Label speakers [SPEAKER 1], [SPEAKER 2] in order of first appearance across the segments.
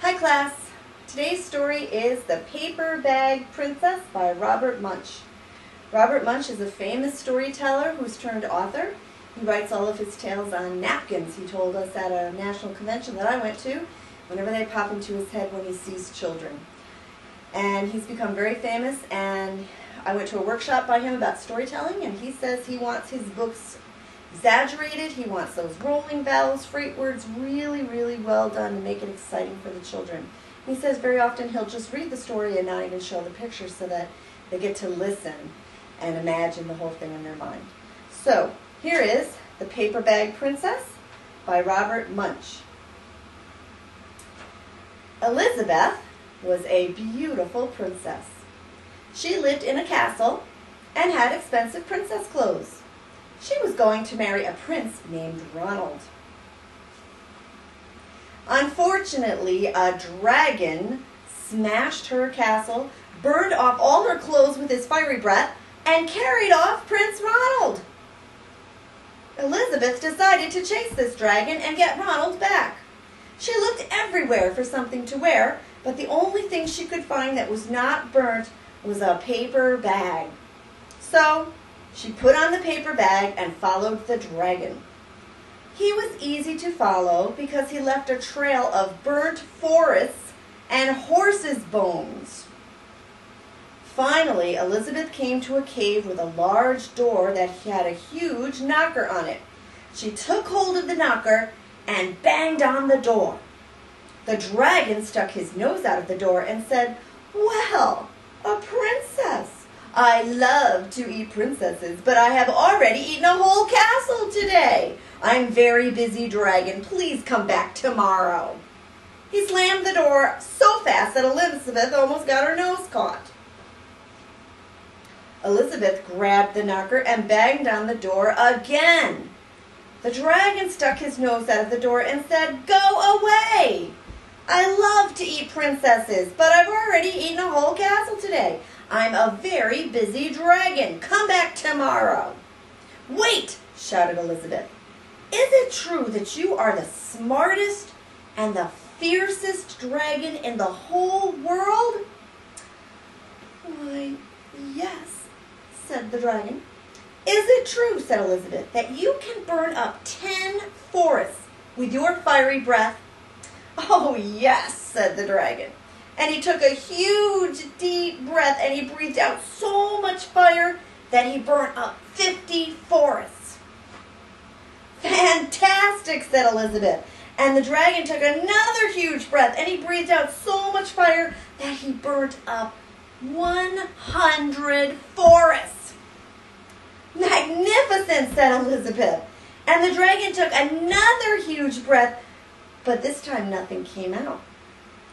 [SPEAKER 1] Hi class. Today's story is The Paper Bag Princess by Robert Munch. Robert Munch is a famous storyteller who's turned author. He writes all of his tales on napkins, he told us at a national convention that I went to, whenever they pop into his head when he sees children. And he's become very famous, and I went to a workshop by him about storytelling, and he says he wants his books exaggerated. He wants those rolling vowels, freight words really, really well done to make it exciting for the children. He says very often he'll just read the story and not even show the pictures so that they get to listen and imagine the whole thing in their mind. So here is The Paper Bag Princess by Robert Munch. Elizabeth was a beautiful princess. She lived in a castle and had expensive princess clothes. She was going to marry a prince named Ronald. Unfortunately, a dragon smashed her castle, burned off all her clothes with his fiery breath, and carried off Prince Ronald. Elizabeth decided to chase this dragon and get Ronald back. She looked everywhere for something to wear, but the only thing she could find that was not burnt was a paper bag. So she put on the paper bag and followed the dragon. He was easy to follow because he left a trail of burnt forests and horses' bones. Finally, Elizabeth came to a cave with a large door that had a huge knocker on it. She took hold of the knocker and banged on the door. The dragon stuck his nose out of the door and said, "Well, a princess. I love to eat princesses, but I have already eaten a whole castle today. I'm very busy, dragon. Please come back tomorrow." He slammed the door so fast that Elizabeth almost got her nose caught. Elizabeth grabbed the knocker and banged on the door again. The dragon stuck his nose out of the door and said, "Go away. I love to eat princesses, but I've already eaten a whole castle today. I'm a very busy dragon. Come back tomorrow." "Wait," shouted Elizabeth. "Is it true that you are the smartest and the fiercest dragon in the whole world?" "Why, yes," said the dragon. "Is it true," said Elizabeth, "that you can burn up 10 forests with your fiery breath?" "Oh, yes," said the dragon. And he took a huge, deep breath, and he breathed out so much fire that he burnt up 50 forests. "Fantastic," said Elizabeth. And the dragon took another huge breath, and he breathed out so much fire that he burnt up 100 forests. "Magnificent," said Elizabeth. And the dragon took another huge breath, but this time nothing came out.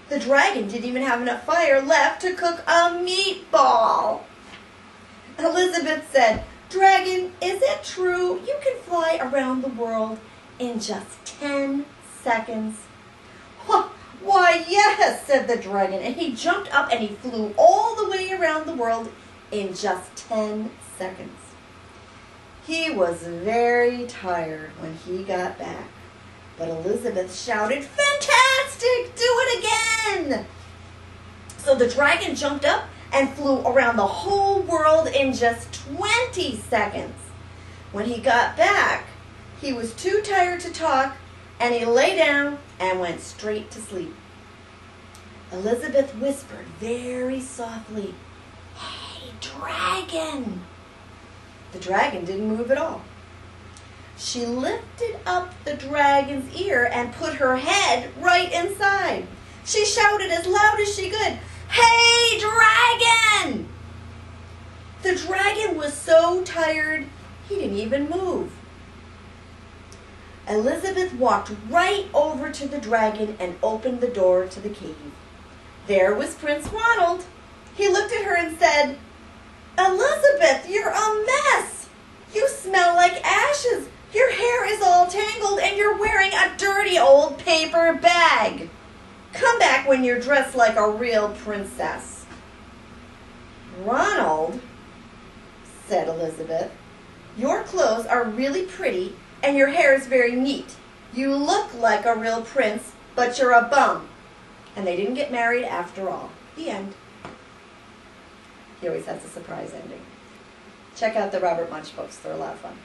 [SPEAKER 1] The dragon didn't even have enough fire left to cook a meatball. Elizabeth said, "Dragon, is it true you can fly around the world in just 10 seconds?" "Why, yes," said the dragon, and he jumped up and he flew all the way around the world in just 10 seconds. He was very tired when he got back, but Elizabeth shouted, "Fantastic! Do it again!" So the dragon jumped up and flew around the whole world in just 20 seconds. When he got back, he was too tired to talk, and he lay down and went straight to sleep. Elizabeth whispered very softly, "Hey, dragon!" The dragon didn't move at all. She lifted up the dragon's ear and put her head right inside. She shouted as loud as she could, "Hey, dragon!" The dragon was so tired, he didn't even move. Elizabeth walked right over to the dragon and opened the door to the cave. There was Prince Ronald. He looked at her and said, "Elizabeth, you're a mess. You smell like ashes. Your hair is all tangled, and you're wearing a dirty old paper bag. Come back when you're dressed like a real princess." "Ronald," said Elizabeth, "your clothes are really pretty, and your hair is very neat. You look like a real prince, but you're a bum. And they didn't get married after all. The end. He always has a surprise ending. Check out the Robert Munch books. They're a lot of fun.